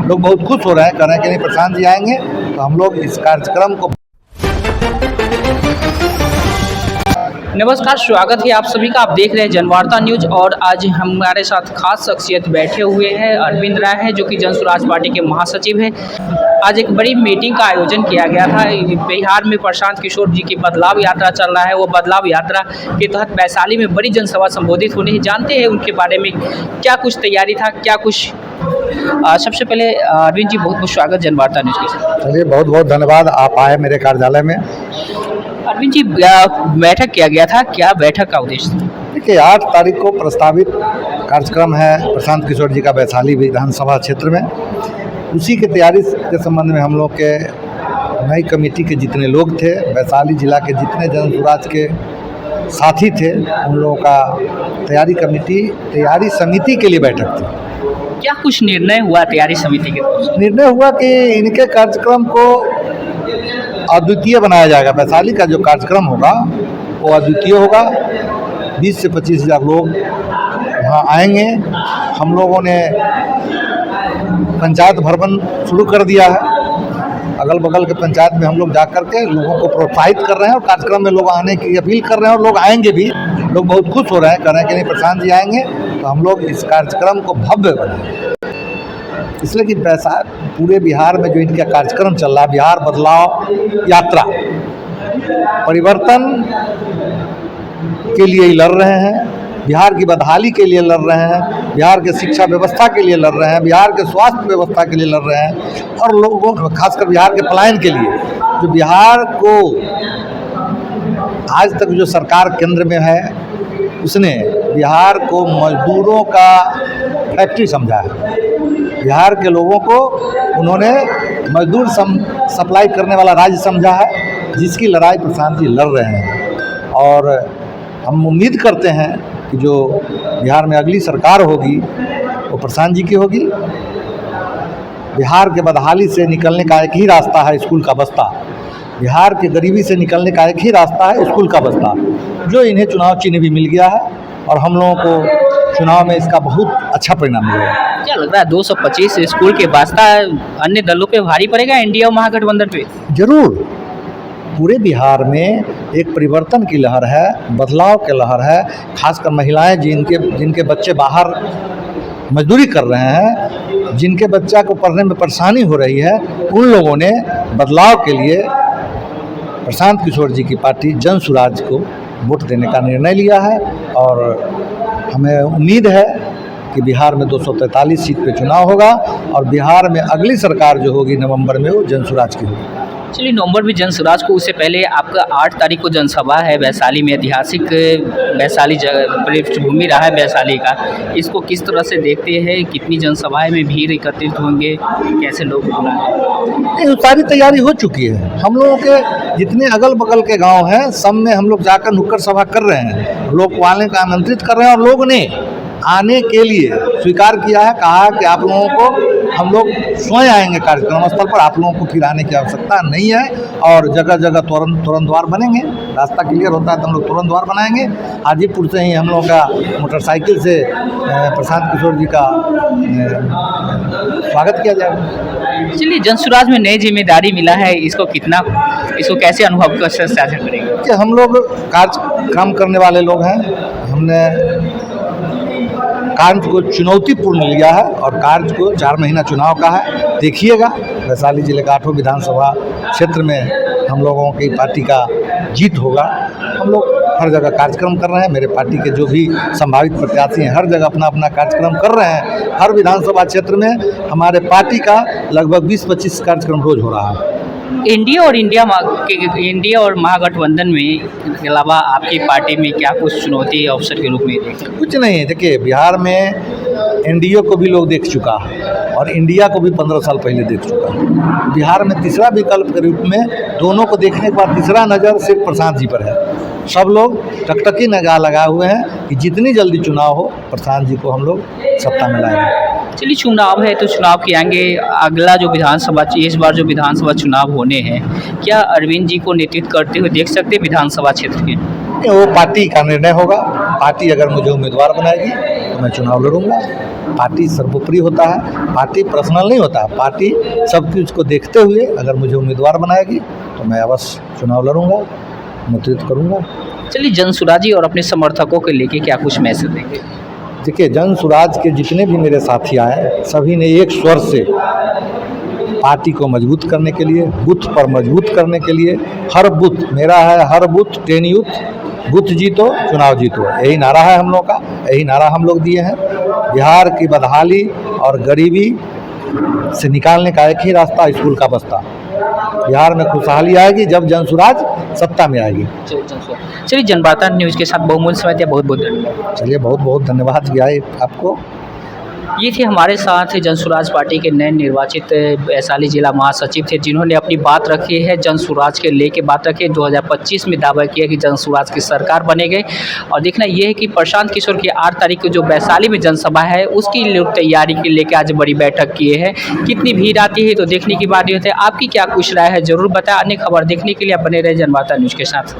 लोग बहुत खुश हो रहे हैं, कह रहे हैं कि नहीं प्रशांत जी आएंगे तो हम लोग इस कार्यक्रम को। नमस्कार, स्वागत है आप सभी का। आप देख रहे हैं जनवार्ता न्यूज और आज हमारे साथ खास शख्सियत बैठे हुए हैं। अरविंद राय हैं जो कि जन स्वराज पार्टी के महासचिव हैं। आज एक बड़ी मीटिंग का आयोजन किया गया था। बिहार में प्रशांत किशोर जी की बदलाव यात्रा चल रहा है। वो बदलाव यात्रा के तहत वैशाली में बड़ी जनसभा संबोधित होनी है। जानते हैं उनके बारे में क्या कुछ तैयारी था, क्या कुछ। सबसे पहले अरविंद जी, बहुत बहुत स्वागत जनवार्ता न्यूज के साथ। चलिए, बहुत बहुत धन्यवाद, आप आए मेरे कार्यालय में। अरविंद जी, बैठक किया गया था, क्या बैठक का उद्देश्य था? देखिए, 8 तारीख को प्रस्तावित कार्यक्रम है प्रशांत किशोर जी का वैशाली विधानसभा क्षेत्र में। उसी की तैयारी के संबंध में हम लोग के नई कमेटी के जितने लोग थे, वैशाली जिला के जितने जन स्वराज के साथी थे, उन लोगों का तैयारी समिति के लिए बैठक थी। क्या कुछ निर्णय हुआ तैयारी समिति के? निर्णय हुआ कि इनके कार्यक्रम को अद्वितीय बनाया जाएगा। वैशाली का जो कार्यक्रम होगा वो अद्वितीय होगा। 20 से 25 हज़ार लोग वहाँ आएंगे। हम लोगों ने पंचायत भवन शुरू कर दिया है। अगल बगल के पंचायत में हम लोग जा कर के लोगों को प्रोत्साहित कर रहे हैं और कार्यक्रम में लोग आने की अपील कर रहे हैं और लोग आएंगे भी। लोग बहुत खुश हो रहे हैं, कह रहे हैं कि नहीं प्रशांत जी आएंगे तो हम लोग इस कार्यक्रम को भव्य बनाएंगे। इसलिए कि पूरे बिहार में जो इनका कार्यक्रम चल रहा है, बिहार बदलाव यात्रा, परिवर्तन के लिए लड़ रहे हैं, बिहार की बदहाली के लिए लड़ रहे हैं, बिहार के शिक्षा व्यवस्था के लिए लड़ रहे हैं, बिहार के स्वास्थ्य व्यवस्था के लिए लड़ रहे हैं और लोगों, खासकर बिहार के पलायन के लिए। जो बिहार को आज तक जो सरकार केंद्र में है, उसने बिहार को मजदूरों का फैक्ट्री समझा है। बिहार के लोगों को उन्होंने मजदूर सप्लाई करने वाला राज्य समझा है, जिसकी लड़ाई प्रशांत जी लड़ रहे हैं। और हम उम्मीद करते हैं कि जो बिहार में अगली सरकार होगी वो प्रशांत जी की होगी। बिहार के बदहाली से निकलने का एक ही रास्ता है, स्कूल का बस्ता। बिहार के गरीबी से निकलने का एक ही रास्ता है, स्कूल का बस्ता, जो इन्हें चुनाव चिन्ह भी मिल गया है और हम लोगों को चुनाव में इसका बहुत अच्छा परिणाम मिलेगा। क्या लग रहा है 225 स्कूल के वास्ता अन्य दलों पे भारी पड़ेगा, एनडीए और महागठबंधन पे? जरूर। पूरे बिहार में एक परिवर्तन की लहर है, बदलाव की लहर है। खासकर महिलाएं जिनके बच्चे बाहर मजदूरी कर रहे हैं, जिनके बच्चा को पढ़ने में परेशानी हो रही है, उन लोगों ने बदलाव के लिए प्रशांत किशोर जी की पार्टी जन स्वराज को वोट देने का निर्णय लिया है। और हमें उम्मीद है कि बिहार में 243 सीट पे चुनाव होगा और बिहार में अगली सरकार जो होगी नवंबर में, वो जन स्वराज की होगी। चलिए, नवंबर में जन स्वराज को, उससे पहले आपका 8 तारीख को जनसभा है वैशाली में। ऐतिहासिक वैशाली पृष्ठभूमि रहा है वैशाली का। इसको किस तरह से देखते हैं? कितनी जनसभाएं में भीड़ एकत्रित होंगे, कैसे लोग बुलाएंगे? सारी तैयारी हो चुकी है। हम लोगों के जितने अगल बगल के गांव हैं, सब में हम लोग जाकर नुक्कड़ सभा कर रहे हैं, लोग आने का आमंत्रित कर रहे हैं और लोगों ने आने के लिए स्वीकार किया है। कहा कि आप लोगों को हम लोग स्वयं आएंगे कार्यक्रम स्थल पर, आप लोगों को फिर आने की आवश्यकता नहीं है। और जगह जगह तुरंत द्वार बनेंगे। रास्ता क्लियर होता है तो हम लोग तुरंत द्वार बनाएंगे। हाजीपुर से ही हम लोग का मोटरसाइकिल से प्रशांत किशोर जी का स्वागत किया जाएगा। चलिए, जन स्वराज में नई जिम्मेदारी मिला है, इसको कैसे अनुभव कर साझा करेंगे? कि हम लोग काम करने वाले लोग हैं। हमने कार्य को चुनौतीपूर्ण लिया है और कार्य को 4 महीना चुनाव का है। देखिएगा, वैशाली जिले का 8वां विधानसभा क्षेत्र में हम लोगों की पार्टी का जीत होगा। हम लोग हर जगह कार्यक्रम कर रहे हैं। मेरे पार्टी के जो भी संभावित प्रत्याशी हैं, हर जगह अपना अपना कार्यक्रम कर रहे हैं। हर विधानसभा क्षेत्र में हमारे पार्टी का लगभग 20-25 कार्यक्रम रोज हो रहा है। इंडिया और महागठबंधन में के अलावा आपकी पार्टी में क्या कुछ चुनौती अवसर के रूप में देखते? कुछ नहीं। देखिए, बिहार में एनडीए को भी लोग देख चुका है और इंडिया को भी 15 साल पहले देख चुका है। बिहार में तीसरा विकल्प के रूप में दोनों को देखने के बाद तीसरा नज़र सिर्फ प्रशांत जी पर है। सब लोग टकटकी निगाह लगाए हुए हैं कि जितनी जल्दी चुनाव हो, प्रशांत जी को हम लोग सत्ता में लाएंगे। चलिए, चुनाव है तो चुनाव के आएंगे। अगला जो विधानसभा, इस बार जो विधानसभा चुनाव होने हैं, क्या अरविंद जी को नेतृत्व करते हुए देख सकते हैं विधानसभा क्षेत्र के? वो पार्टी का निर्णय होगा। पार्टी अगर मुझे उम्मीदवार बनाएगी तो मैं चुनाव लड़ूंगा। पार्टी सर्वोपरि होता है, पार्टी पर्सनल नहीं होता, पार्टी सबकी उसको देखते हुए अगर मुझे उम्मीदवार बनाएगी तो मैं अवश्य चुनाव लड़ूंगा, नेतृत्व करूंगा। चलिए, जनसुराजी और अपने समर्थकों के लेके क्या कुछ मैसेज देंगे? देखिए, जन सुराज के जितने भी मेरे साथी आए सभी ने एक स्वर से पार्टी को मजबूत करने के लिए, बूथ पर मजबूत करने के लिए, हर बूथ मेरा है, हर बूथ 10 यूथ, बूथ जीतो चुनाव जीतो, यही नारा है हम लोग का, यही नारा हम लोग दिए हैं। बिहार की बदहाली और गरीबी से निकालने का एक ही रास्ता, स्कूल का बस्ता। बिहार में खुशहाली आएगी जब जनसुराज सत्ता में आएगी। चलिए, जनवार्ता न्यूज़ के साथ बहुमूल्य समय दिया, बहुत बहुत धन्यवाद। चलिए, बहुत बहुत धन्यवाद दिया है आपको। ये थे हमारे साथ जनसुराज पार्टी के नए निर्वाचित वैशाली जिला महासचिव थे, जिन्होंने अपनी बात रखी है, जनसुराज के लेके बात रखी है। 2025 में दावा किया कि जनसुराज की सरकार बनेगी। और देखना ये है कि प्रशांत किशोर की 8 तारीख को जो वैशाली में जनसभा है उसकी लोग तैयारी के लेके आज बड़ी बैठक किए हैं। कितनी भीड़ आती है तो देखने की बात ये होती है। आपकी क्या कुछ राय है, जरूर बताएं। अन्य खबर देखने के लिए बने रहे जनवार्ता न्यूज़ के साथ।